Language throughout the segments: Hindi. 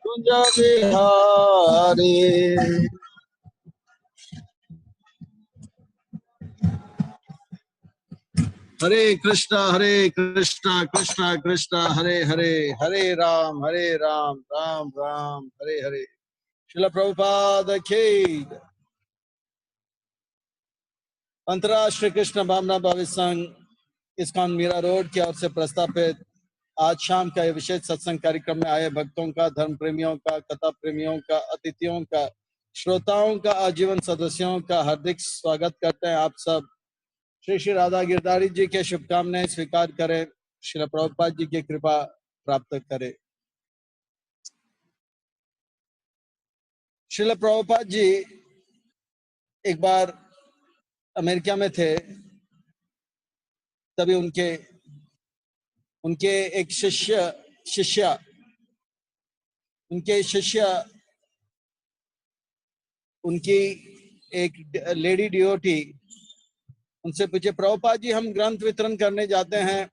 कुंज बिहारी। हरे कृष्णा कृष्णा कृष्णा हरे हरे, हरे राम राम राम हरे हरे। श्रील प्रभुपाद की अंतर्राष्ट्रीय कृष्ण भावना भविष्य संघ इस्कॉन मीरा रोड की ओर से प्रस्तावित आज शाम का ये विशेष सत्संग कार्यक्रम में आए भक्तों का, धर्म प्रेमियों का, कथा प्रेमियों का, अतिथियों का, श्रोताओं का, आजीवन सदस्यों का हार्दिक स्वागत करते हैं। आप सब श्री श्री राधा गिरधारी जी के शुभकामनाएं स्वीकार करें, श्री प्रभुपाद जी की कृपा प्राप्त करें। श्रील प्रभुपाद जी एक बार अमेरिका में थे, तभी उनके एक शिष्य उनकी एक लेडी डिओटी उनसे पूछे, प्रभुपाद जी हम ग्रंथ वितरण करने जाते हैं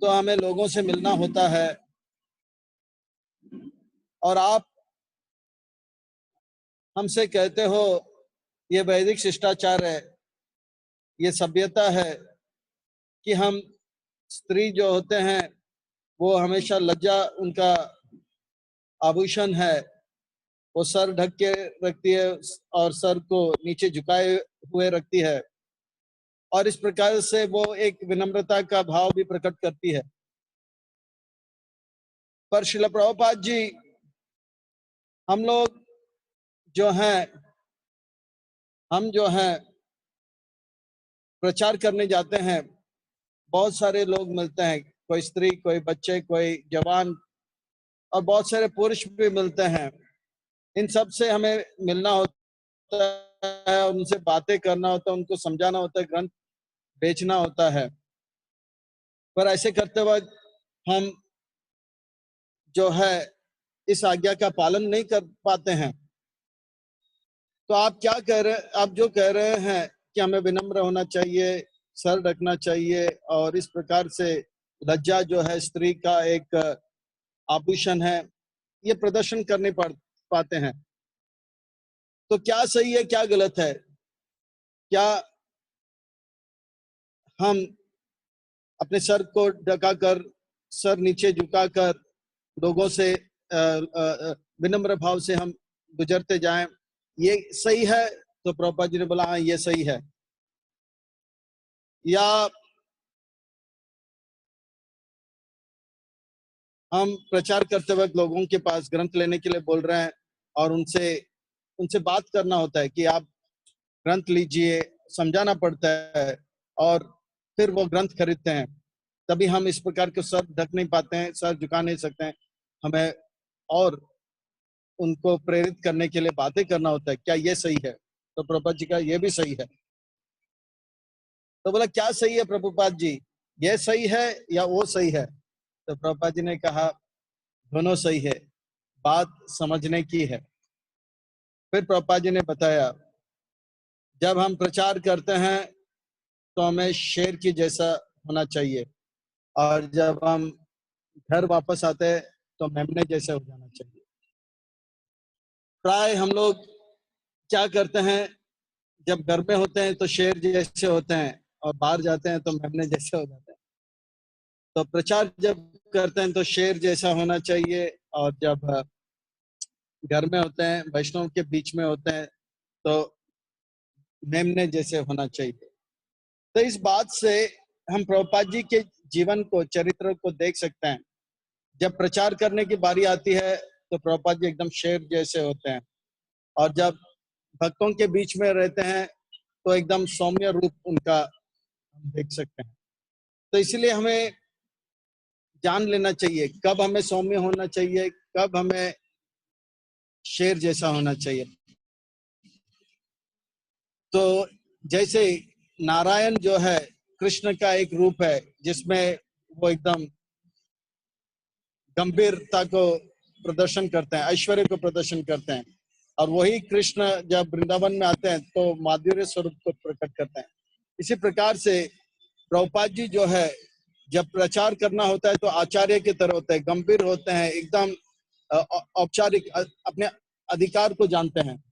तो हमें लोगों से मिलना होता है और आप हमसे कहते हो ये वैदिक शिष्टाचार है, ये सभ्यता है कि हम स्त्री जो होते हैं वो हमेशा लज्जा उनका आभूषण है, वो सर ढक के रखती है और सर को नीचे झुकाए हुए रखती है और इस प्रकार से वो एक विनम्रता का भाव भी प्रकट करती है। पर श्रील प्रभुपाद जी हम जो हैं प्रचार करने जाते हैं, बहुत सारे लोग मिलते हैं, कोई स्त्री, कोई बच्चे, कोई जवान और बहुत सारे पुरुष भी मिलते हैं। इन सब से हमें मिलना होता है, उनसे बातें करना होता है, उनको समझाना होता है, ग्रंथ बेचना होता है। पर ऐसे करते वक्त हम जो है इस आज्ञा का पालन नहीं कर पाते हैं। तो आप क्या कह रहे हैं? आप जो कह रहे हैं कि हमें विनम्र होना चाहिए, सर ढकना चाहिए और इस प्रकार से लज्जा जो है स्त्री का एक आभूषण है, ये प्रदर्शन करने पाते हैं, तो क्या सही है क्या गलत है? क्या हम अपने सर को ढकाकर, सर नीचे झुकाकर लोगों से विनम्र भाव से हम गुजरते जाएं, ये सही है? तो प्रभुपाद जी ने बोला हाँ ये सही है। या हम प्रचार करते वक्त लोगों के पास ग्रंथ लेने के लिए बोल रहे हैं और उनसे बात करना होता है कि आप ग्रंथ लीजिए, समझाना पड़ता है और फिर वो ग्रंथ खरीदते हैं, तभी हम इस प्रकार के सर ढक नहीं पाते हैं, सर झुका नहीं सकते हैं, हमें और उनको प्रेरित करने के लिए बातें करना होता है। क्या ये सही है? तो प्रभुपाद जी का ये भी सही है। तो बोला क्या सही है प्रभुपाद जी, ये सही है या वो सही है? तो प्रभुपाद जी ने कहा दोनों सही है, बात समझने की है। फिर प्रभुपाद जी ने बताया जब हम प्रचार करते हैं तो हमें शेर की जैसा होना चाहिए और जब हम घर वापस आते हैं तो मेमने जैसे हो जाना चाहिए। प्राय हम लोग क्या करते हैं, जब घर में होते हैं तो शेर जैसे होते हैं और बाहर जाते हैं तो मेमने जैसे हो जाते हैं। तो प्रचार जब करते हैं तो शेर जैसा होना चाहिए और जब घर में होते हैं, वैष्णव के बीच में होते हैं तो मेमने जैसे होना चाहिए। तो इस बात से हम प्रभुपाद जी के जीवन को, चरित्र को देख सकते हैं। जब प्रचार करने की बारी आती है तो प्रभुपाद जी एकदम शेर जैसे होते हैं और जब भक्तों के बीच में रहते हैं तो एकदम सौम्य रूप उनका हम देख सकते हैं। तो इसलिए हमें जान लेना चाहिए कब हमें सौम्य होना चाहिए, कब हमें शेर जैसा होना चाहिए। तो जैसे नारायण जो है कृष्ण का एक रूप है जिसमें वो एकदम गंभीरता को प्रदर्शन करते हैं, ऐश्वर्य को प्रदर्शन करते हैं, और वही कृष्ण जब वृंदावन में आते हैं तो माधुर्य स्वरूप को प्रकट करते हैं। इसी प्रकार से प्रभुपाद जी जो है जब प्रचार करना होता है तो आचार्य की तरह होते हैं, गंभीर होते हैं, एकदम औपचारिक अपने अधिकार को जानते हैं।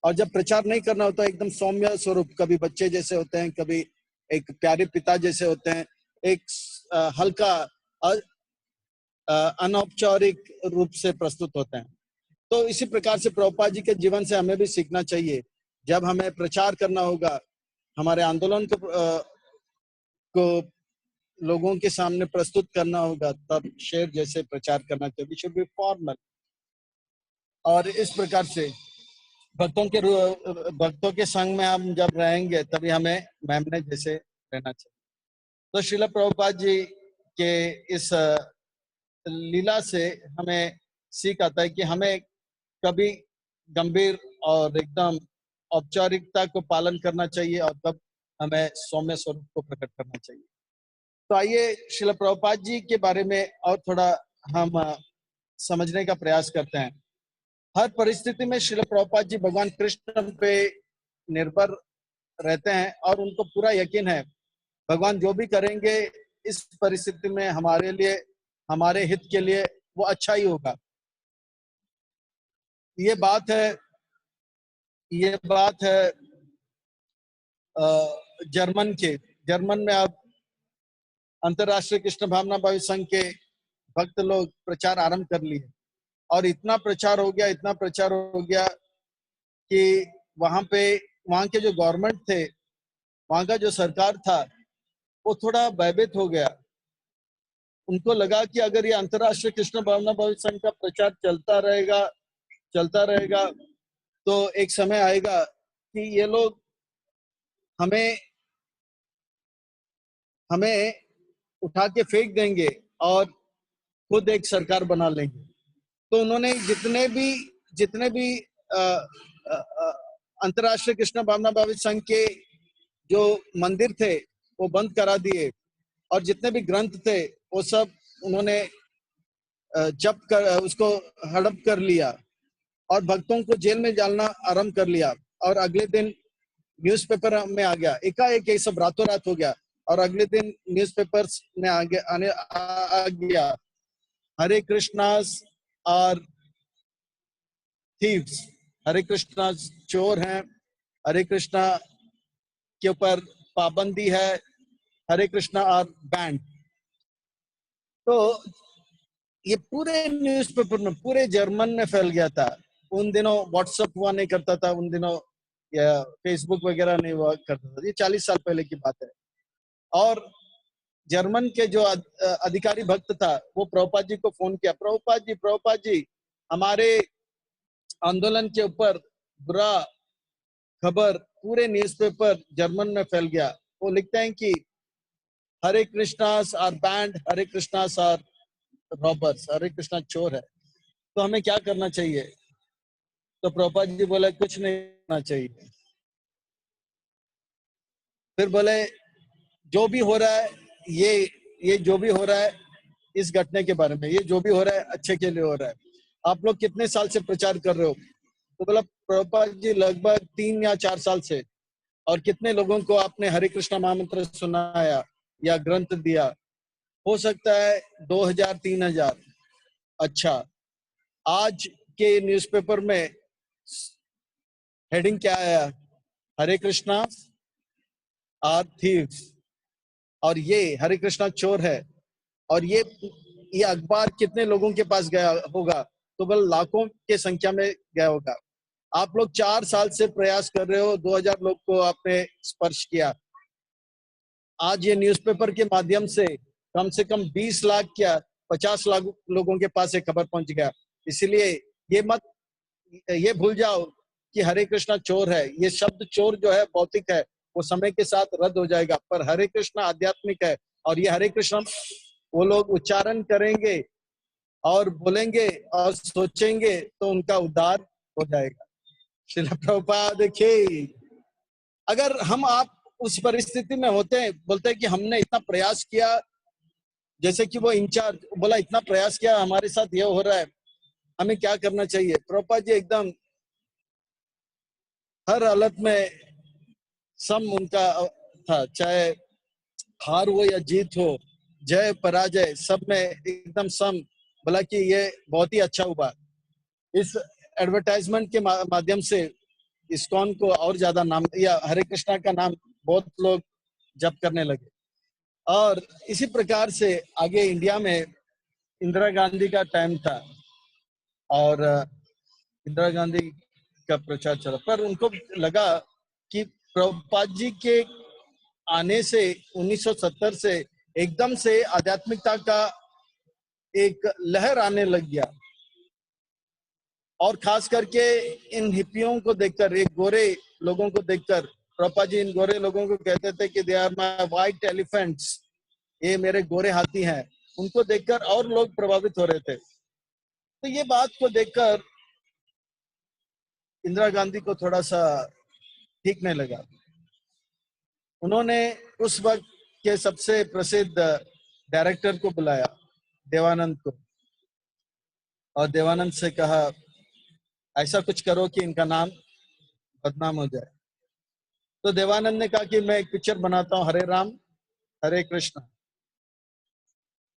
और जब प्रचार नहीं करना होता, एकदम सौम्य स्वरूप, कभी बच्चे जैसे होते हैं, कभी एक प्यारे पिता जैसे होते हैं, एक हल्का अनौपचारिक रूप से प्रस्तुत होते हैं। तो इसी प्रकार से प्रभुपाद जी के जीवन से हमें भी सीखना चाहिए। जब हमें प्रचार करना होगा, हमारे आंदोलन को लोगों के सामने प्रस्तुत करना होगा, तब शेर जैसे प्रचार करना चाहिए। We should be formal. और इस प्रकार से भक्तों के संग में हम जब रहेंगे, तभी हमें मेमने जैसे रहना चाहिए। तो श्रील प्रभुपाद जी के इस लीला से हमें सीख आता है कि हमें कभी गंभीर और एकदम औपचारिकता को पालन करना चाहिए, और तब हमें सौम्य स्वरूप को प्रकट करना चाहिए। तो आइए श्रील प्रभुपाद जी के बारे में और थोड़ा हम समझने का प्रयास करते हैं। हर परिस्थिति में श्रील प्रभुपाद जी भगवान कृष्ण पे निर्भर रहते हैं, और उनको पूरा यकीन है भगवान जो भी करेंगे इस परिस्थिति में हमारे लिए, हमारे हित के लिए, वो अच्छा ही होगा। ये बात है जर्मन में अब अंतरराष्ट्रीय कृष्ण भावना भावी संघ के भक्त लोग प्रचार आरंभ कर लिए, और इतना प्रचार हो गया कि वहां के जो गवर्नमेंट थे, वहां का जो सरकार था, वो थोड़ा भयभीत हो गया। उनको लगा कि अगर ये अंतरराष्ट्रीय कृष्ण भावना भावी संघ का प्रचार चलता रहेगा तो एक समय आएगा कि ये लोग हमें उठा के फेंक देंगे और खुद एक सरकार बना लेंगे। तो उन्होंने जितने भी अंतरराष्ट्रीय कृष्ण भावना भावी संघ के जो मंदिर थे वो बंद करा दिए, और जितने भी ग्रंथ थे वो सब उन्होंने उसको हड़प कर लिया, और भक्तों को जेल में डालना आरंभ कर लिया। और अगले दिन न्यूज़पेपर में आ गया, एकाएक ये सब रातों रात हो गया, और अगले दिन न्यूज़पेपर्स में आ गया हरे कृष्णास और थीव्स, हरे कृष्णा चोर हैं, हरे कृष्णा के ऊपर पाबंदी है, हरे कृष्णा और बैंड। तो ये पूरे न्यूज़पेपर में, पूरे जर्मन में फैल गया था। उन दिनों व्हाट्सएप हुआ नहीं करता था, उन दिनों या फेसबुक वगैरह नहीं हुआ करता था, ये 40 साल पहले की बात है। और जर्मन के जो अधिकारी भक्त था, वो प्रभुपाद जी को फोन किया, प्रभुपाद जी हमारे आंदोलन के ऊपर बुरा खबर पूरे न्यूज़पेपर जर्मन में फैल गया। वो लिखते हैं कि Hare Krishnas are banned, Hare Krishnas are robbers, Hare Krishna चोर है। तो हमें क्या करना चाहिए? तो प्रभुपाद जी बोले कुछ नहीं करना चाहिए। फिर बोले जो भी हो रहा है, ये जो भी हो रहा है इस घटने के बारे में, ये जो भी हो रहा है अच्छे के लिए हो रहा है। आप लोग कितने साल से प्रचार कर रहे हो? तो बोला प्रभुपाद जी लगभग 3 या 4 साल से। और कितने लोगों को आपने हरे कृष्णा महामंत्र सुनाया या ग्रंथ दिया? हो सकता है 2000-3000। अच्छा, आज के न्यूज़पेपर में हेडिंग क्या आया? हरे कृष्णा आर थीव्स, और ये हरे कृष्णा चोर है। और ये अखबार कितने लोगों के पास गया होगा? तो बल लाखों के संख्या में गया होगा। आप लोग 4 साल से प्रयास कर रहे हो, 2000 लोग को आपने स्पर्श किया। आज ये न्यूज़पेपर के माध्यम से कम 20 लाख क्या 50 लाख लोगों के पास एक खबर पहुंच गया। इसलिए ये भूल जाओ कि हरे कृष्णा चोर है। ये शब्द चोर जो है भौतिक है, वो समय के साथ रद्द हो जाएगा, पर हरे कृष्णा आध्यात्मिक है। और ये हरे कृष्णा वो लोग उच्चारण करेंगे और बोलेंगे और सोचेंगे तो उनका उद्धार हो जाएगा। श्रील प्रभुपाद की। अगर आप उस परिस्थिति में होते हैं, बोलते हैं कि हमने इतना प्रयास किया, जैसे कि वो इंचार्ज बोला इतना प्रयास किया, हमारे साथ ये हो रहा है, हमें क्या करना चाहिए? प्रभुपाद जी एकदम हर हालत में सम उनका था, चाहे हार हो या जीत हो, जय पराजय, सब में एकदम सम। बोला कि ये बहुत ही अच्छा हुआ, इस एडवर्टाइजमेंट के माध्यम से इस्कॉन को और ज्यादा नाम, या हरे कृष्णा का नाम बहुत लोग जप करने लगे। और इसी प्रकार से आगे इंडिया में इंदिरा गांधी का टाइम था और इंदिरा गांधी का प्रचार चला, पर उनको लगा कि प्रभुपाद जी के आने से 1970 से एकदम से आध्यात्मिकता का एक लहर आने लग गया। और खास करके इन हिप्पियों को देखकर, एक गोरे लोगों को देखकर, प्रभुपाद जी इन गोरे लोगों को कहते थे कि they are my white elephants, ये मेरे गोरे हाथी हैं। उनको देखकर और लोग प्रभावित हो रहे थे। तो ये बात को देखकर इंदिरा गांधी को थोड़ा सा ठीक नहीं लगा। उन्होंने उस वक्त के सबसे प्रसिद्ध डायरेक्टर को बुलाया, देवानंद को, और देवानंद से कहा ऐसा कुछ करो कि इनका नाम बदनाम हो जाए। तो देवानंद ने कहा कि मैं एक पिक्चर बनाता हूँ, हरे राम हरे कृष्ण।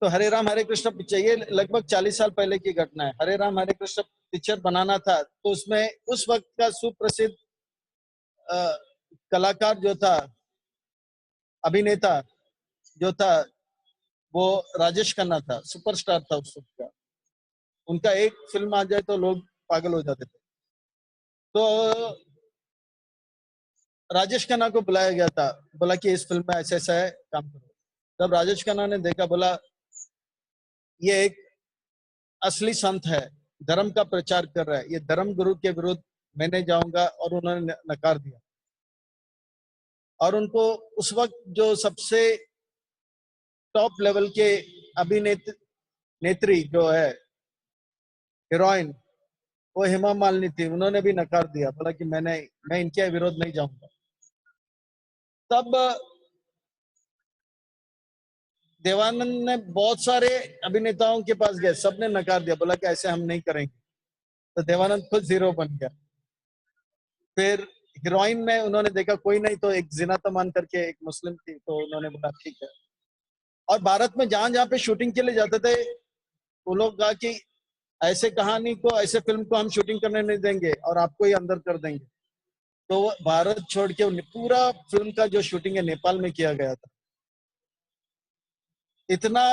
तो हरे राम हरे कृष्ण पिक्चर, ये लगभग 40 साल पहले की घटना है। हरे राम हरे कृष्ण पिक्चर बनाना था, तो उसमें उस वक्त का सुप्रसिद्ध कलाकार जो था, अभिनेता जो था, वो राजेश खन्ना था, सुपरस्टार था उस वक्त का। उनका एक फिल्म आ जाए तो लोग पागल हो जाते थे। तो राजेश खन्ना को बुलाया गया था, बोला कि इस फिल्म में ऐसा ऐसा है, काम करो। तब राजेश खन्ना ने देखा, बोला ये एक असली संत है, धर्म का प्रचार कर रहा है, ये धर्म गुरु के विरुद्ध मैं नहीं जाऊंगा। और उन्होंने नकार दिया। और उनको उस वक्त जो सबसे टॉप लेवल के अभिनेत्री जो है, हीरोइन, वो हेमा मालिनी थी, उन्होंने भी नकार दिया, बोला कि मैं इनके विरोध नहीं जाऊंगा। तब देवानंद ने बहुत सारे अभिनेताओं के पास गए, सबने नकार दिया, बोला कि ऐसे हम नहीं करेंगे। तो देवानंद खुद जीरो बन गया। फिर हीरोइन में उन्होंने देखा कोई नहीं, तो एक जिनात अमान करके एक मुस्लिम थी, तो उन्होंने बोला ठीक है। और भारत में जहां जहां पे शूटिंग के लिए जाते थे, वो लोग कहा कि ऐसे कहानी को, ऐसे फिल्म को हम शूटिंग करने नहीं देंगे और आपको ही अंदर कर देंगे। तो भारत छोड़ के पूरा फिल्म का जो शूटिंग है नेपाल में किया गया था। इतना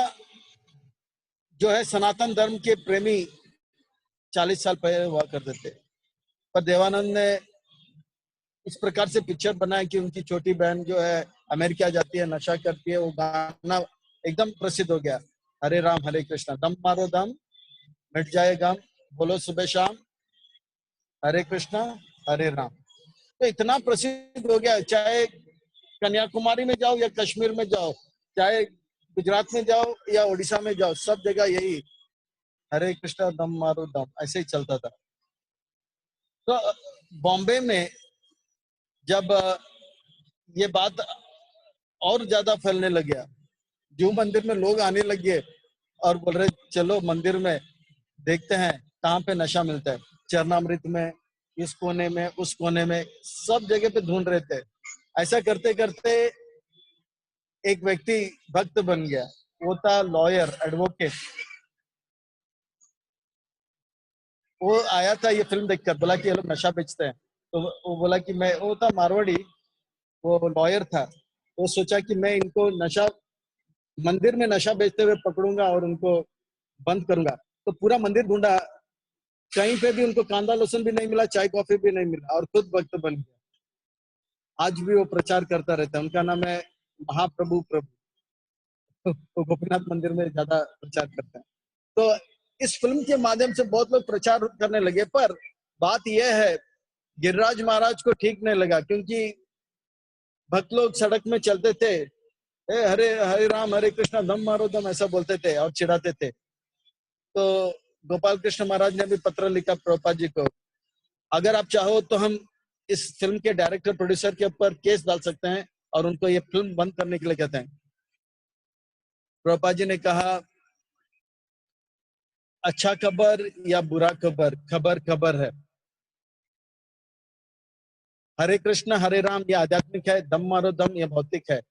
जो है सनातन धर्म के प्रेमी 40 साल पहले हुआ करते थे। पर देवानंद ने इस प्रकार से पिक्चर बनाया कि उनकी छोटी बहन जो है अमेरिका जाती है, नशा करती है, वो गाना एकदम प्रसिद्ध हो गया, हरे राम हरे कृष्णा, दम मारो दम मिट जाए गम, बोलो सुबह शाम, हरे कृष्णा हरे राम। तो इतना प्रसिद्ध हो गया, चाहे कन्याकुमारी में जाओ या कश्मीर में जाओ, चाहे गुजरात में जाओ या उड़ीसा में जाओ, सब जगह यही हरे कृष्णा दम मारो दम ऐसे ही चलता था। तो बॉम्बे में जब ये बात और ज्यादा फैलने लग गया, जो मंदिर में लोग आने लगे और बोल रहे चलो मंदिर में देखते हैं कहाँ पे नशा मिलता है, चरणामृत में, इस कोने में, उस कोने में, सब जगह पे ढूंढ रहे थे। ऐसा करते करते एक व्यक्ति भक्त बन गया, वो था लॉयर, एडवोकेट। वो आया था ये फिल्म देखकर, बोला कि ये लोग नशा बेचते हैं। तो वो बोला कि मैं, वो था मारवाड़ी, वो लॉयर था। वो सोचा कि मैं इनको नशा, मंदिर में नशा बेचते हुए पकड़ूंगा और उनको बंद करूंगा। तो पूरा मंदिर ढूंढा, कहीं पे भी उनको कांदा लहसुन भी नहीं मिला, चाय कॉफी भी नहीं मिला, और खुद भक्त बन गया। आज भी वो प्रचार करता रहता है, उनका नाम है महाप्रभु प्रभु। तो गोपीनाथ मंदिर में ज्यादा प्रचार करते हैं। तो इस फिल्म के माध्यम से बहुत लोग प्रचार करने लगे। पर बात यह है, गिरिराज महाराज को ठीक नहीं लगा, क्योंकि भक्त लोग सड़क में चलते थे, हरे हरे राम हरे कृष्णा दम मारो दम ऐसा बोलते थे और चिढ़ाते थे। तो गोपाल कृष्ण महाराज ने भी पत्र लिखा प्रभुपाद जी को, अगर आप चाहो तो हम इस फिल्म के डायरेक्टर प्रोड्यूसर के ऊपर केस डाल सकते हैं और उनको ये फिल्म बंद करने के लिए कहते हैं। प्रभुपाद जी ने कहा अच्छा खबर या बुरा खबर, खबर खबर है। हरे कृष्ण हरे राम ये आध्यात्मिक है, दम मारो दम ये भौतिक है।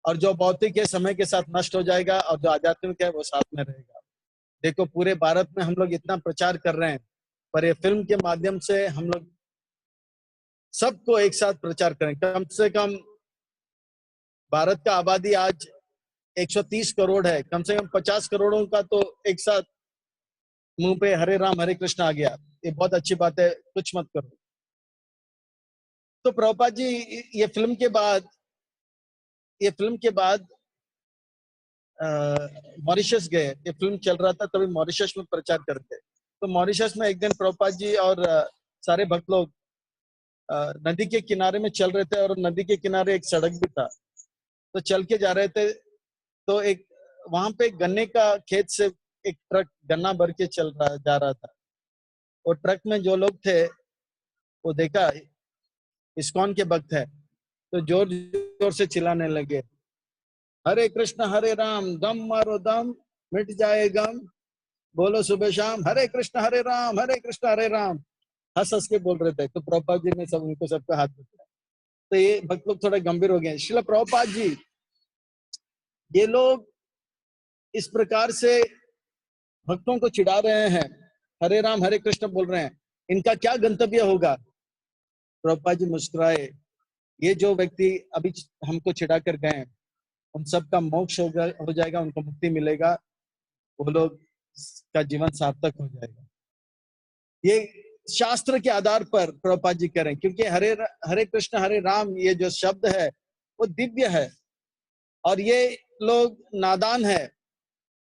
और जो भौतिक है समय के साथ नष्ट हो जाएगा और जो आध्यात्मिक है वो साथ में रहेगा। देखो पूरे भारत में हम लोग इतना प्रचार कर रहे हैं, पर ये फिल्म के माध्यम से हम लोग सबको एक साथ प्रचार करें। कम से कम भारत का आबादी आज 130 करोड़ है, कम से कम 50 करोड़ों का तो एक साथ मुंह पे हरे राम हरे कृष्ण आ गया। ये बहुत अच्छी बात है, कुछ मत करो। तो प्रभुपाद जी ये फिल्म के बाद मॉरिशस गए। ये फिल्म चल रहा था तभी मॉरिशस में प्रचार करते। तो मॉरिशस में एक दिन प्रभुपाद जी और सारे भक्त लोग नदी के किनारे में चल रहे थे, और नदी के किनारे एक सड़क भी था। तो चल के जा रहे थे, तो एक वहां पे गन्ने का खेत से एक ट्रक गन्ना भर के जा रहा था। और ट्रक में जो लोग थे वो देखा इस्कॉन के भक्त है, तो जोर जोर से चिल्लाने लगे, हरे कृष्ण हरे राम, दम मारो दम मिट जाए गम, बोलो सुबह शाम हरे कृष्ण हरे राम, हरे कृष्ण हरे राम। हंस हंस के बोल रहे थे। तो प्रभुपाद जी ने सब उनको सबका हाथ बताया। तो ये भक्त लोग थोड़ा गंभीर हो गए। श्रील प्रभुपाद जी, ये लोग इस प्रकार से भक्तों को चिढ़ा रहे हैं, हरे राम हरे कृष्ण बोल रहे हैं, इनका क्या गंतव्य होगा? प्रभुपाद जी मुस्कुराए, ये जो व्यक्ति अभी हमको चिढ़ा कर गए, उन सबका मोक्ष हो जाएगा, उनको मुक्ति मिलेगा, वो लोग का जीवन सार्थक हो जाएगा। ये शास्त्र के आधार पर प्रभुपाद जी करें, क्योंकि हरे हरे कृष्ण हरे राम ये जो शब्द है वो दिव्य है, और ये लोग नादान है।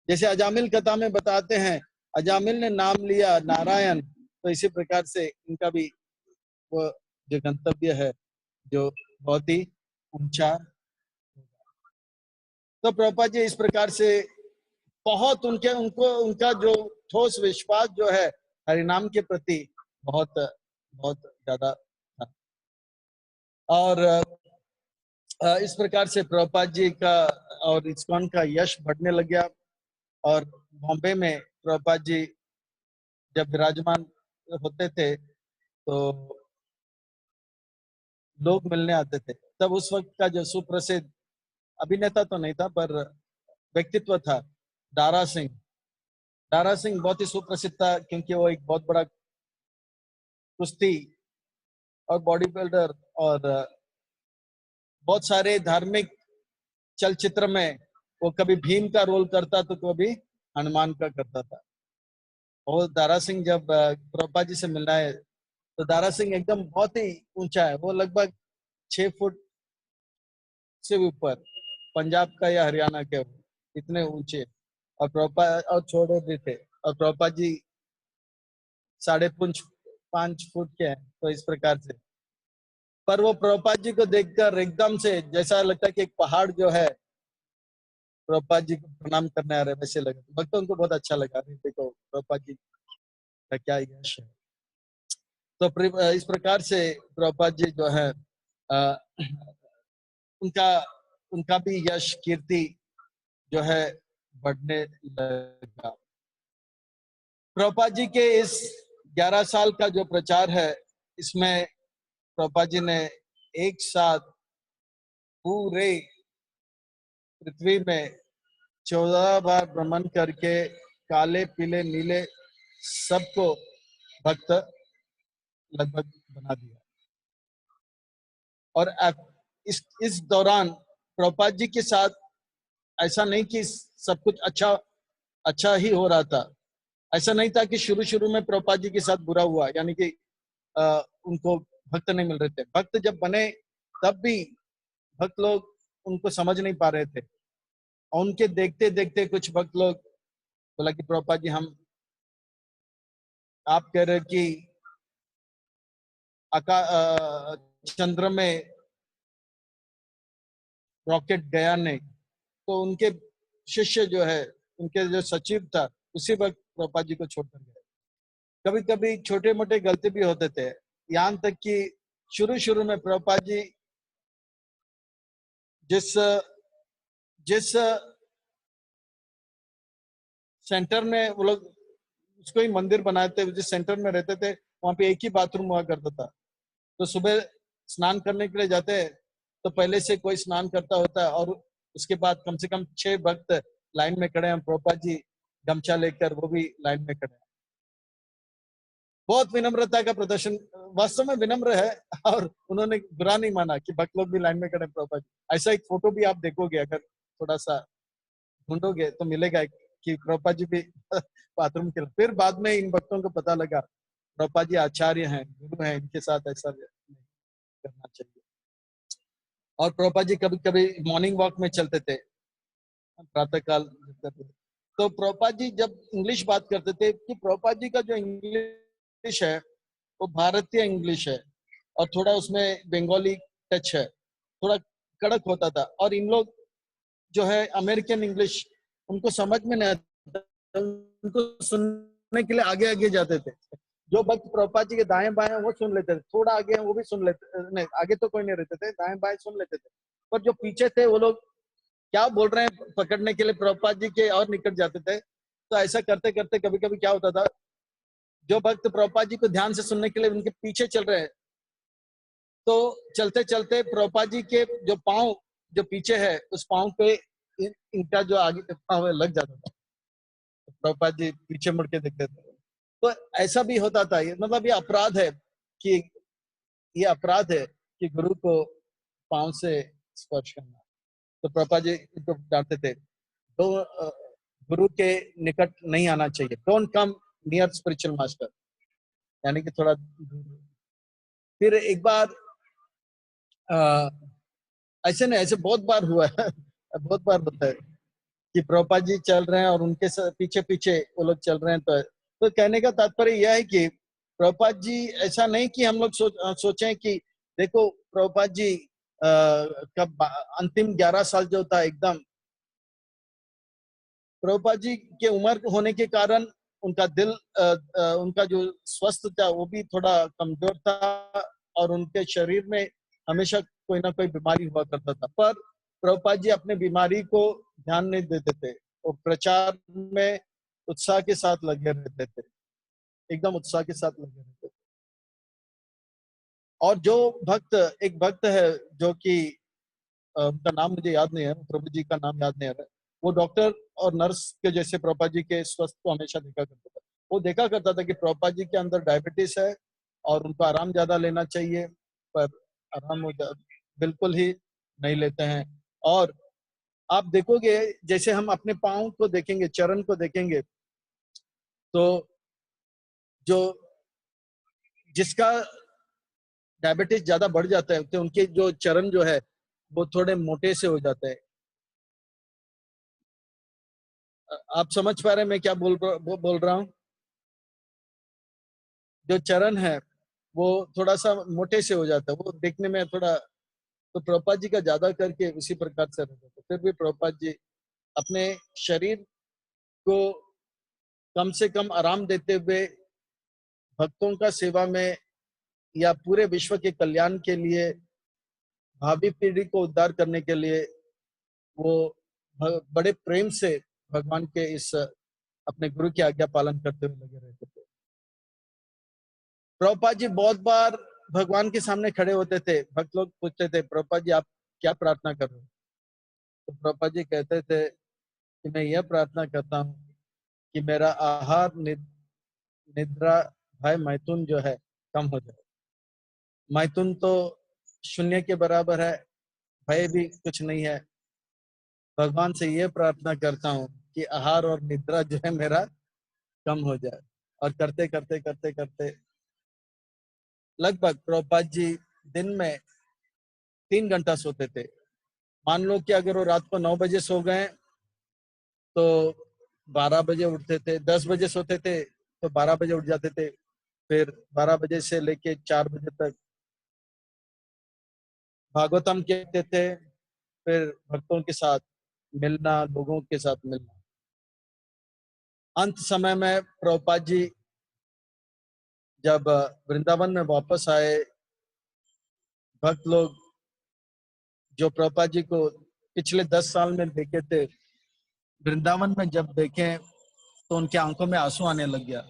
जैसे अजामिल कथा में बताते हैं, अजामिल ने नाम लिया नारायण, तो इसी प्रकार से इनका भी वो जो गंतव्य है जो बहुत ही ऊंचा। तो प्रभुपाद जी इस प्रकार से बहुत उनका जो ठोस विश्वास जो है हरिनाम के प्रति बहुत बहुत ज्यादा था। और इस प्रकार से प्रभुपाद जी का और इस्कॉन का यश बढ़ने लग गया। और बॉम्बे में प्रभुपाद जी जब विराजमान होते थे तो लोग मिलने आते थे। तब उस वक्त का जो सुप्रसिद्ध अभिनेता तो नहीं था पर व्यक्तित्व था, दारा सिंह। दारा सिंह बहुत ही सुप्रसिद्ध था, क्योंकि वो एक बहुत बड़ा कुश्ती और बॉडी बिल्डर, और बहुत सारे धार्मिक चलचित्र में वो कभी भीम का रोल करता तो कभी हनुमान का करता था। और दारा सिंह जब प्रभुपाद जी से मिलना है, तो दारा सिंह एकदम बहुत ही ऊंचा है, वो लगभग 6 फुट से ऊपर, पंजाब का या हरियाणा के इतने ऊंचे। और प्रभुपाद और छोटे भी थे, और प्रभुपाद जी 5.5 फुट के हैं। तो इस प्रकार से, पर वो प्रभुपाद जी को देखकर एकदम से जैसा लगता है कि एक पहाड़ जो है प्रभुपाद जी को प्रणाम करने आ रहे, वैसे लगे। भक्तों को बहुत अच्छा लगा, देखो प्रभुपाद जी का क्या यश है। तो इस प्रकार से प्रभुपाद जी जो है उनका उनका भी यश कीर्ति जो है बढ़ने लगा। प्रभुपाद जी के इस 11 साल का जो प्रचार है, इसमें प्रभुपाद जी ने एक साथ पूरे पृथ्वी में 14 बार भ्रमण करके काले पीले नीले सबको भक्त लगभग बना दिया। और इस दौरान प्रभुपाद जी के साथ ऐसा नहीं कि सब कुछ अच्छा ही हो रहा था। ऐसा नहीं था कि शुरू शुरू में प्रभुपाद जी के साथ बुरा हुआ, यानी कि उनको भक्त नहीं मिल रहे थे। भक्त जब बने तब भी भक्त लोग उनको समझ नहीं पा रहे थे, और उनके देखते देखते कुछ भक्त लोग बोला कि प्रभुपाद जी, हम आप कह रहे कि चंद्र में रॉकेट गया नहीं, तो उनके शिष्य जो है, उनके जो सचिव था, उसी वक्त प्रभुपाद जी को छोड़कर गए। कभी कभी छोटे मोटे गलती भी होते थे, यहाँ तक कि शुरू शुरू में प्रभुपाद जी जिस जिस सेंटर में वो लोग उसको ही मंदिर बनाए थे, जिस सेंटर में रहते थे वहां पे एक ही बाथरूम हुआ करता था। तो सुबह स्नान करने के लिए जाते हैं, तो पहले से कोई स्नान करता होता है, और उसके बाद कम से कम 6 भक्त लाइन में खड़े हैं, प्रभुपाद जी गमछा लेकर वो भी लाइन में खड़े हैं। बहुत विनम्रता का प्रदर्शन, वास्तव में विनम्र है, और उन्होंने बुरा नहीं माना कि भक्त लोग भी लाइन में खड़े हैं प्रभुपाद जी। ऐसा एक फोटो भी आप देखोगे, अगर थोड़ा सा ढूंढोगे तो मिलेगा कि प्रभुपाद जी भी बाथरूम के। फिर बाद में इन भक्तों को पता लगा प्रभुपाद जी आचार्य हैं, गुरु हैं, इनके साथ ऐसा नहीं करना चाहिए। और प्रभुपाद जी कभी कभी मॉर्निंग वॉक में चलते थे, प्रातः काल करते थे। तो प्रभुपाद जी जब इंग्लिश बात करते थे, कि प्रभुपाद जी का जो इंग्लिश है वो भारतीय इंग्लिश है, और थोड़ा उसमें बंगाली टच है, थोड़ा कड़क होता था। और इन लोग जो है अमेरिकन इंग्लिश उनको समझ में नहीं आता, उनको सुनने के लिए आगे आगे जाते थे। जो भक्त प्रभुपाद जी के दाएं बाएं वो सुन लेते थे, थोड़ा आगे वो भी सुन लेते, नहीं आगे तो कोई नहीं रहते थे, दाएं बाएं सुन लेते थे। पर जो पीछे थे वो लोग क्या बोल रहे हैं पकड़ने के लिए प्रभुपाद जी के और निकट जाते थे। तो ऐसा करते करते कभी कभी क्या होता था, जो भक्त प्रभुपाद जी को ध्यान से सुनने के लिए उनके पीछे चल रहे हैं, तो चलते चलते प्रभुपाद जी के जो पाँव जो पीछे है उस पाँव पे इनका जो आगे पाँव लग जाता था, तो प्रभुपाद जी पीछे मुड़ के देखते थे। तो ऐसा भी होता था। ये मतलब ये अपराध है, कि ये अपराध है कि गुरु को पाँव से स्पर्श करना। तो प्रभुपाद जी तो डांटते थे, तो गुरु के निकट नहीं आना चाहिए, don't come near spiritual master, यानी कि थोड़ा दूर। फिर एक बार ऐसे नहीं, ऐसे बहुत बार हुआ है बहुत बार होता है कि प्रभुपाद जी चल रहे हैं और उनके पीछे पीछे वो लोग चल रहे हैं। तो कहने का तात्पर्य यह है कि प्रभुपाद जी, ऐसा नहीं कि हम लोग सोचें कि देखो प्रभुपाद जी कब अंतिम 11 साल जो था, एकदम प्रभुपाद जी के उम्र होने के कारण उनका दिल उनका जो स्वस्थ था वो भी थोड़ा कमजोर था, और उनके शरीर में हमेशा कोई ना कोई बीमारी हुआ करता था। पर प्रभुपाद जी अपने बीमारी को ध्यान नहीं देते थे, वो प्रचार में उत्साह के साथ लगे रहते थे, एकदम उत्साह के साथ लगे रहते थे। और जो भक्त, एक भक्त है जो कि उनका नाम मुझे याद नहीं है, प्रभु जी का नाम याद नहीं आ रहा है, वो डॉक्टर और नर्स के जैसे प्रभुपाद जी के स्वस्थ को हमेशा देखा करता था। वो देखा करता था कि प्रभुपाद जी के अंदर डायबिटीज है और उनको आराम ज्यादा लेना चाहिए, पर आराम बिल्कुल ही नहीं लेते हैं। और आप देखोगे, जैसे हम अपने पाँव को देखेंगे, चरण को देखेंगे, तो जो जिसका डायबिटीज ज्यादा बढ़ जाता है तो उनके जो चरण जो है वो थोड़े मोटे से हो जाते हैं। आप समझ पा रहे हैं मैं क्या बोल रहा हूँ? जो चरण है वो थोड़ा सा मोटे से हो जाता है, वो देखने में थोड़ा। तो प्रभुपाद जी का ज्यादा करके उसी प्रकार से रहता था। फिर भी प्रभुपाद जी अपने शरीर को कम से कम आराम देते हुए भक्तों का सेवा में या पूरे विश्व के कल्याण के लिए, भावी पीढ़ी को उद्धार करने के लिए वो बड़े प्रेम से भगवान के इस अपने गुरु की आज्ञा पालन करते हुए लगे रहते थे। प्रभुपाद जी बहुत बार भगवान के सामने खड़े होते थे, भक्त लोग पूछते थे प्रभुपाद जी आप क्या प्रार्थना कर रहे हो? तो प्रभुपाद जी कहते थे कि मैं यह प्रार्थना करता हूँ कि मेरा आहार निद्रा भय मैथुन जो है कम हो जाए। मैथुन तो शून्य के बराबर है, भय भी कुछ नहीं है। भगवान से यह प्रार्थना करता हूँ कि आहार और निद्रा जो है मेरा कम हो जाए। और करते करते करते करते लगभग प्रभुपाद जी दिन में 3 घंटा सोते थे। मान लो कि अगर वो रात को 9 बजे सो गए तो 12 बजे उठते थे, 10 बजे सोते थे तो 12 बजे उठ जाते थे। फिर 12 बजे से लेके 4 बजे तक भागवतम कहते थे, फिर भक्तों के साथ मिलना, लोगों के साथ मिलना। अंत समय में प्रभुपाद जी जब वृंदावन में वापस आए, भक्त लोग जो प्रभुपाद जी को पिछले 10 साल में देखे थे, वृंदावन में जब देखे तो उनके आंखों में आंसू आने लग गया।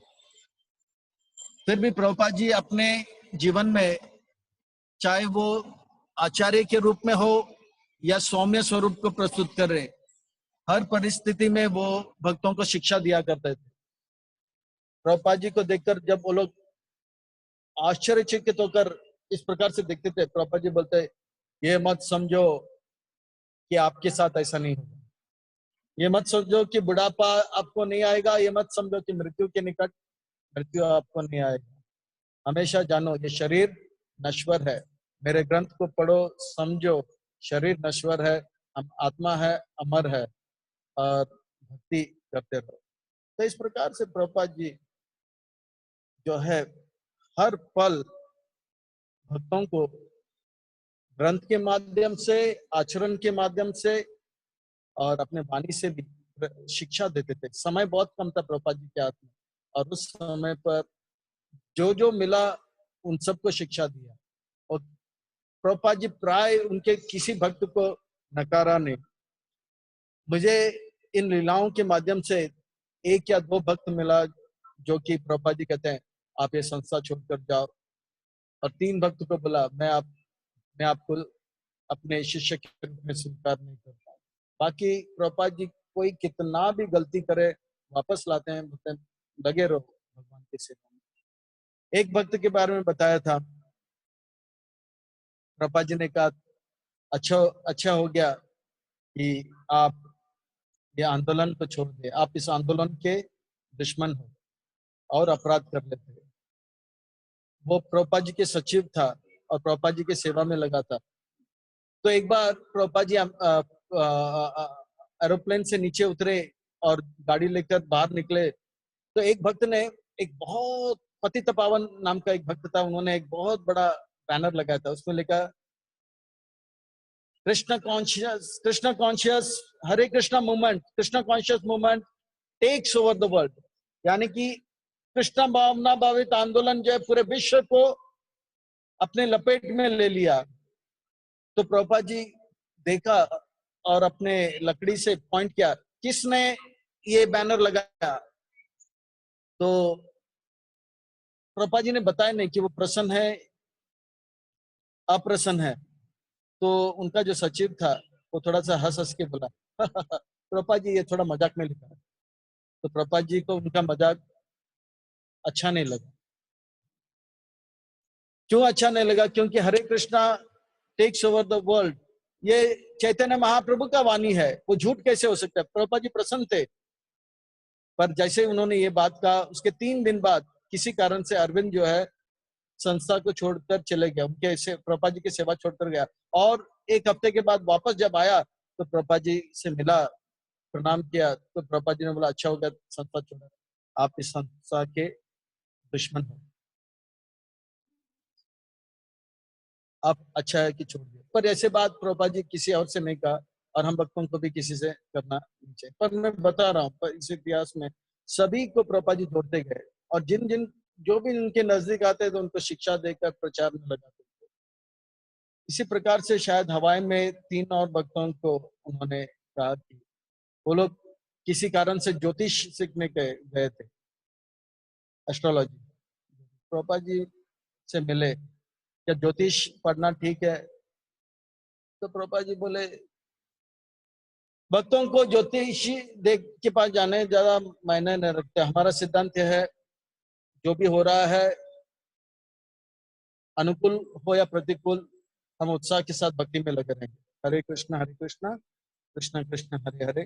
फिर भी प्रभुपाद जी अपने जीवन में, चाहे वो आचार्य के रूप में हो या सौम्य स्वरूप को प्रस्तुत कर रहे, हर परिस्थिति में वो भक्तों को शिक्षा दिया करते थे। प्रभुपाद जी को देखकर जब वो लोग आश्चर्यचकित होकर इस प्रकार से देखते थे, प्रभुपाद जी बोलते, ये मत समझो कि आपके साथ ऐसा नहीं होगा, ये मत समझो कि बुढ़ापा आपको नहीं आएगा, ये मत समझो कि मृत्यु के निकट मृत्यु आपको नहीं आएगा। हमेशा जानो ये शरीर नश्वर है। मेरे ग्रंथ को पढ़ो, समझो, शरीर नश्वर है, हम आत्मा है, अमर है, और भक्ति करते रहो। तो इस प्रकार से प्रभुपाद जी जो है हर पल भक्तों को ग्रंथ के माध्यम से, आचरण के माध्यम से और अपने वाणी से भी शिक्षा देते थे। समय बहुत कम था प्रभुपाद जी के हाथ में, और उस समय पर जो जो मिला उन सबको शिक्षा दिया, और प्रभुपाद जी प्राय उनके किसी भक्त को नकारा नहीं। मुझे इन लीलाओं के माध्यम से एक या दो भक्त मिला जो कि प्रभुपाद जी कहते हैं आप ये संस्था छोड़कर जाओ, और 3 भक्त को बोला मैं आपको अपने शिष्य के रूप में स्वीकार नहीं करता। बाकी प्रभुपाद जी कोई कितना भी गलती करे वापस लाते हैं, बोलते हैं लगे रहो भगवान की सेवा में। एक भक्त के बारे में बताया था, प्रभुपाद जी ने कहा अच्छा अच्छा हो गया कि आप ये आंदोलन को छोड़ दे, आप इस आंदोलन के दुश्मन हो और अपराध कर लेते हो। वो प्रभुपाद जी के सचिव था और प्रभुपाद जी की सेवा में लगा था। तो एक बार प्रभुपाद जी एरोप्लेन से नीचे उतरे और गाड़ी लेकर बाहर निकले, तो एक भक्त ने, एक बहुत पतित पावन नाम का एक भक्त था, उन्होंने एक बहुत बड़ा बैनर लगाया था, उसमें लिखा Krishna conscious Hare Krishna movement, Krishna conscious movement takes over the world. यानी कि कृष्ण भावना भावित आंदोलन जो है पूरे विश्व को अपने लपेट में ले लिया। तो प्रभुपाद जी देखा और अपने लकड़ी से पॉइंट किया, किसने ये बैनर लगाया? तो प्रभुपाद जी ने बताया नहीं कि वो प्रसन्न है अप्रसन्न है। तो उनका जो सचिव था वो थोड़ा सा हंस हंस के बोला प्रभुपाद जी ये थोड़ा मजाक में लिखा है। तो प्रभुपाद जी को उनका मजाक अच्छा नहीं लगा। क्यों अच्छा नहीं लगा? क्योंकि Hare Krishna takes over the world, ये चैतन्य महाप्रभु का वाणी है, वो झूठ कैसे हो सकता है? प्रभुपाद जी प्रसन्न थे, पर जैसे उन्होंने ये बात कहा उसके 3 दिन बाद किसी कारण से अरविंद जो है संस्था को छोड़कर चले गया, उनके प्रभुपाद जी की सेवा छोड़कर गया। और 1 हफ्ते के बाद वापस जब आया तो प्रभुपाद जी से मिला, प्रणाम किया, तो प्रभुपाद जी ने बोला अच्छा हो गया संस्था छोड़ा, आप इस संस्था के दुश्मन हो, आप अच्छा है कि छोड़ दिया। पर ऐसे बात प्रभुपाद जी किसी और से नहीं कहा, और हम भक्तों को भी किसी से करना नहीं चाहिए। पर मैं बता रहा हूँ, पर इस इतिहास में सभी को प्रभुपाद जी जोड़ते गए, और जिन जिन जो भी उनके नजदीक आते तो उनको शिक्षा देकर प्रचार में लगाते थे। इसी प्रकार से शायद हवाई में 3 और भक्तों को उन्होंने कहा कि वो लोग किसी कारण से ज्योतिष सीखने गए थे, एस्ट्रोलॉजी। प्रभुपाद जी से मिले, क्या ज्योतिष पढ़ना ठीक है? तो प्रभुपाद जी बोले भक्तों को ज्योतिषी देख के पास जाने ज्यादा मायने नहीं रखते, हमारा सिद्धांत यह है जो भी हो रहा है अनुकूल हो या प्रतिकूल, हम उत्साह के साथ भक्ति में लगे रहेंगे। हरे कृष्णा कृष्ण कृष्ण हरे हरे,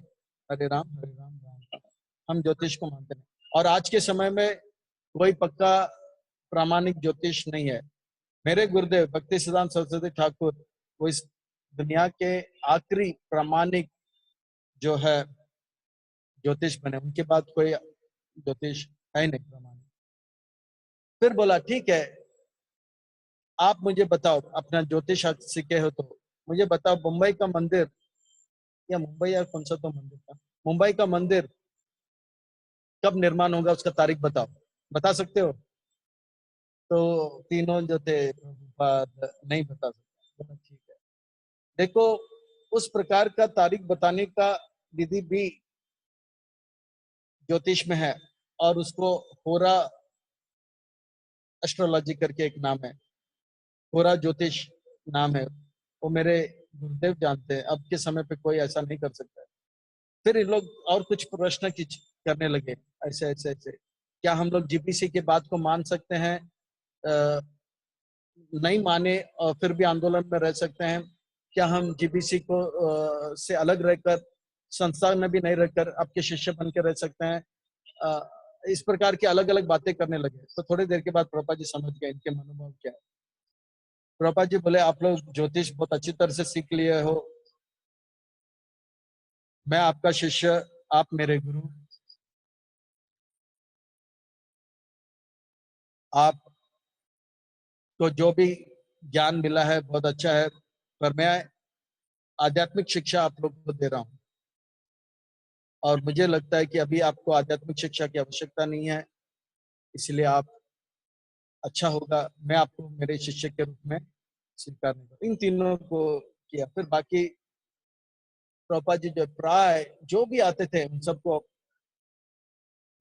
हरे राम राम राम। हम ज्योतिष को मानते हैं, और आज के समय में कोई पक्का प्रामाणिक ज्योतिष नहीं है। मेरे गुरुदेव भक्ति सिद्धांत सरस्वती ठाकुर वो इस दुनिया के आखिरी प्रामाणिक जो है ज्योतिष बने, उनके बाद कोई ज्योतिष है नहीं प्रमाणिक। फिर बोला ठीक है, आप मुझे बताओ, अपना ज्योतिष सीखे हो तो मुझे बताओ, मुंबई का मंदिर, या मुंबई या कौन सा तो मंदिर था, मुंबई का मंदिर कब निर्माण होगा उसका तारीख बताओ, बता सकते हो? तो तीनों जो थे नहीं बता सकते। बोला ठीक है, देखो उस प्रकार का तारीख बताने का विधि भी ज्योतिष में है, और उसको होरा एस्ट्रोलॉजी करके एक नाम है, होरा ज्योतिष नाम है, वो मेरे गुरुदेव जानते हैं, अब के समय पे कोई ऐसा नहीं कर सकता है। फिर इन लोग और कुछ प्रश्न करने लगे, ऐसे ऐसे ऐसे, क्या हम लोग जीपीसी के बात को मान सकते हैं, नहीं माने और फिर भी आंदोलन में रह सकते हैं, क्या हम जीपीसी को से अलग रहकर, संस्था में भी नहीं रहकर आपके शिष्य बन के रह सकते हैं। इस प्रकार की अलग अलग बातें करने लगे। तो थोड़ी देर के बाद प्रभुपाद जी समझ गए इनके मनोभाव क्या है। प्रभुपाद जी बोले, आप लोग ज्योतिष बहुत अच्छी तरह से सीख लिए हो, मैं आपका शिष्य, आप मेरे गुरु, आप को जो भी ज्ञान मिला है बहुत अच्छा है, पर मैं आध्यात्मिक शिक्षा आप लोग को दे रहा हूँ और मुझे लगता है कि अभी आपको आध्यात्मिक शिक्षा की आवश्यकता नहीं है, इसलिए आप अच्छा होगा मैं आपको मेरे शिष्य के रूप में स्वीकार नहीं करूं। इन तीनों को किया। फिर बाकी प्रभुपाद जी जो प्राय जो भी आते थे उन सबको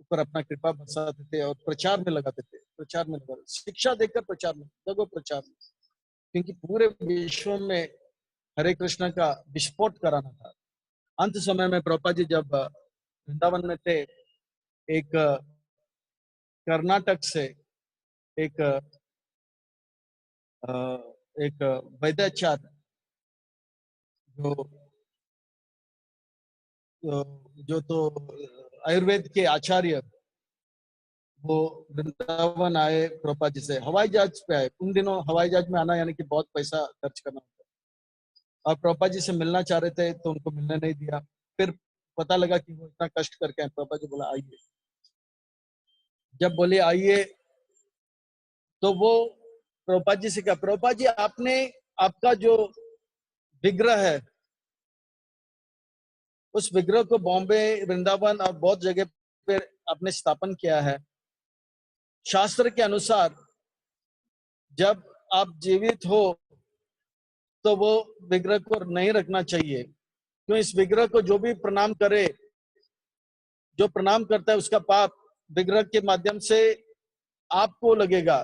ऊपर अपना कृपा बरसाते थे और प्रचार में लगाते थे, प्रचार में लगा, शिक्षा देकर प्रचार में, जगह प्रचार में, क्योंकि पूरे विश्व में हरे कृष्ण का विस्फोट कराना था। अंत समय में प्रभुपाद जी जब वृंदावन में थे, एक कर्नाटक से एक एक वैद्याचार्य जो जो तो आयुर्वेद के आचार्य, वो वृंदावन आए प्रभुपाद जी से, हवाई जहाज पे आए। उन दिनों हवाई जहाज में आना यानी कि बहुत पैसा खर्च करना होता है, और प्रभुपाद जी से मिलना चाह रहे थे तो उनको मिलने नहीं दिया। फिर पता लगा कि वो इतना कष्ट करके आए। प्रभुपाद जी बोला आइए, जब बोले आइए तो वो प्रभुपाद जी से कहा, प्रभुपाद जी आपने आपका जो विग्रह है उस विग्रह को बॉम्बे, वृंदावन और बहुत जगह पे आपने स्थापन किया है, शास्त्र के अनुसार जब आप जीवित हो तो वो विग्रह को नहीं रखना चाहिए, क्यों इस विग्रह को जो भी प्रणाम करे, जो प्रणाम करता है उसका पाप विग्रह के माध्यम से आपको लगेगा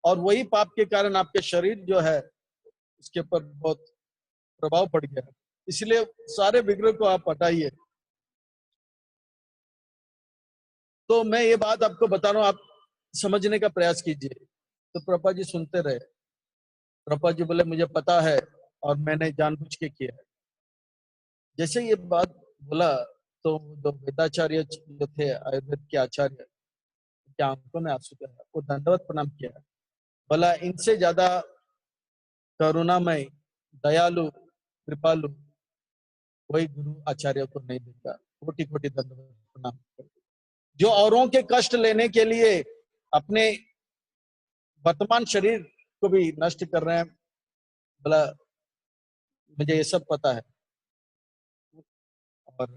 और वही पाप के कारण आपके शरीर जो है उसके ऊपर बहुत प्रभाव पड़ गया, इसलिए सारे विग्रह को आप हटाइए। तो मैं ये बात आपको बता रहा हूँ, आप समझने का प्रयास कीजिए। तो प्रभुपाद जी सुनते रहे। प्रभुपाद जी बोले मुझे पता है और मैंने जानबूझ के किया है। जैसे ये बात बोला तो जो वेदाचार्य जो थे, आयुर्वेद के आचार्य, के आंखों में आंसू गया, वो दंडवत प्रणाम किया। बोला इनसे ज्यादा करुणामय, दयालु, कृपालु कोई गुरु आचार्य को नहीं दिखता। कोटि कोटि दंडवत प्रणाम। जो औरों के कष्ट लेने के लिए अपने वर्तमान शरीर को भी नष्ट कर रहे हैं, बोला मुझे ये सब पता है। और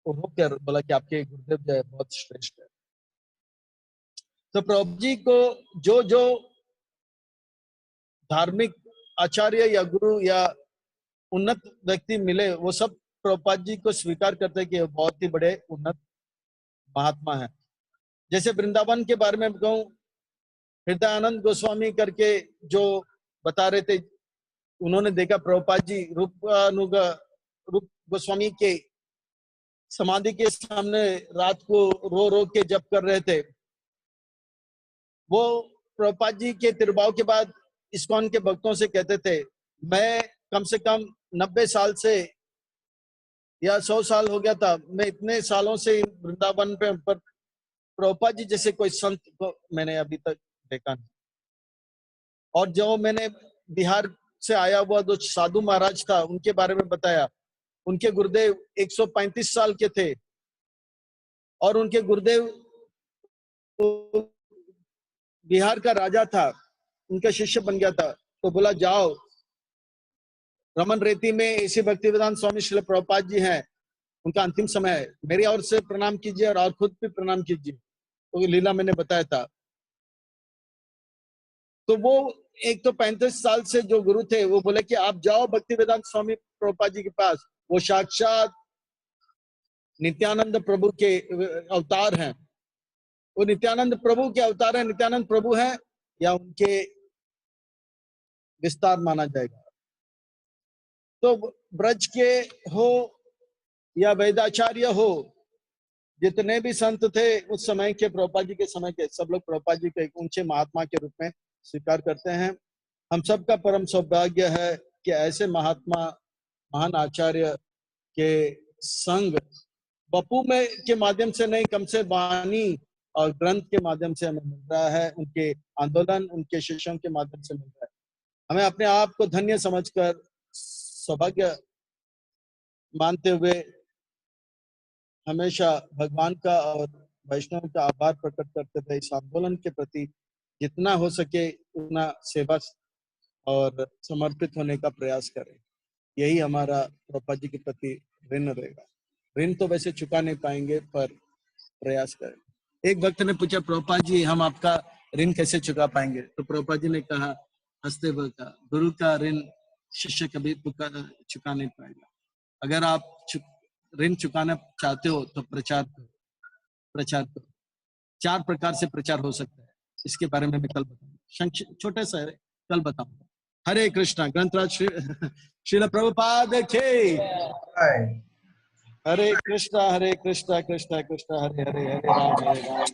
वो होकर बोला कि आपके गुरुदेव जो है बहुत श्रेष्ठ है। तो प्रभु जी को जो जो धार्मिक आचार्य या गुरु या उन्नत व्यक्ति मिले, वो सब प्रभुपाद जी को स्वीकार करते कि वो बहुत ही बड़े उन्नत महात्मा है। जैसे वृंदावन के बारे में कहूँ, हृदयानंद गोस्वामी करके जो बता रहे थे, उन्होंने देखा प्रभुपाद जी रूप गोस्वामी के समाधि के सामने रात को रो रो के जप कर रहे थे। वो प्रभुपाद जी के तिरुभाव के बाद इस्कॉन के भक्तों से कहते थे, मैं कम से कम 90 साल से या 100 साल हो गया था, मैं इतने सालों से वृंदावन पे पर प्रभुपाद जी जैसे कोई संत को मैंने अभी तक देखा नहीं। और जो मैंने बिहार से आया हुआ जो साधु महाराज था उनके बारे में बताया, उनके गुरुदेव 135 साल के थे और उनके गुरुदेव बिहार का राजा था, उनका शिष्य बन गया था। तो बोला जाओ रमन रेती में इसी भक्तिवेदांत स्वामी श्रील प्रभुपाद जी हैं, उनका अंतिम समय है, मेरी ओर से प्रणाम कीजिए और खुद भी प्रणाम कीजिए। तो लीला मैंने बताया था। तो वो 135 साल से जो गुरु थे वो बोले कि आप जाओ भक्तिवेदांत स्वामी प्रभुपाद जी के पास, वो साक्षात नित्यानंद प्रभु के अवतार हैं, वो नित्यानंद प्रभु के अवतार हैं, नित्यानंद प्रभु हैं या उनके विस्तार माना जाएगा। तो ब्रज के हो या वैदाचार्य हो, जितने भी संत थे उस समय के, प्रभुपाद जी के समय के, सब लोग प्रभुपाद जी को एक ऊंचे महात्मा के रूप में स्वीकार करते हैं। हम सबका परम सौभाग्य है कि ऐसे महात्मा, महान आचार्य के संग बपू में के माध्यम से नहीं, कम से वाणी और ग्रंथ के माध्यम से हमें मिल रहा है, उनके आंदोलन, उनके शिष्यों के माध्यम से मिल रहा है। हमें अपने आप को धन्य समझकर, सौभाग्य मानते हुए हमेशा भगवान का और वैष्णव का आभार प्रकट करते हुए इस आंदोलन के प्रति जितना हो सके उतना सेवा और समर्पित होने का प्रयास करें। यही हमारा प्रभुपाद जी के प्रति ऋण रहेगा। ऋण तो वैसे चुका नहीं पाएंगे, पर प्रयास करें। एक भक्त ने पूछा, प्रभुपाद जी हम आपका ऋण कैसे चुका पाएंगे? तो प्रभुपाद जी ने कहा, हंसते हुए कहा, गुरु का ऋण शिष्य कभी चुका नहीं पाएगा। अगर आप ऋण चुकाना चाहते हो तो प्रचार करो। 4 प्रकार से प्रचार हो सकता है, इसके बारे में मैं कल बताऊंगा, छोटे सा है, कल बताऊंगा। हरे कृष्णा। ग्रंथराज श्रील प्रभुपाद के। हरे कृष्णा कृष्णा कृष्णा हरे हरे, हरे राम राम।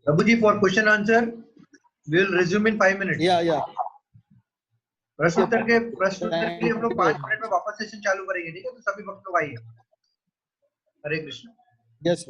प्रभु जी, for question answer we will resume in 5 minutes. या प्रश्न उत्तर के लिए हम लोग 5 मिनट में वापस सेशन चालू करेंगे, ठीक है? तो सभी भक्त लोग आइए। हरे कृष्ण। यस।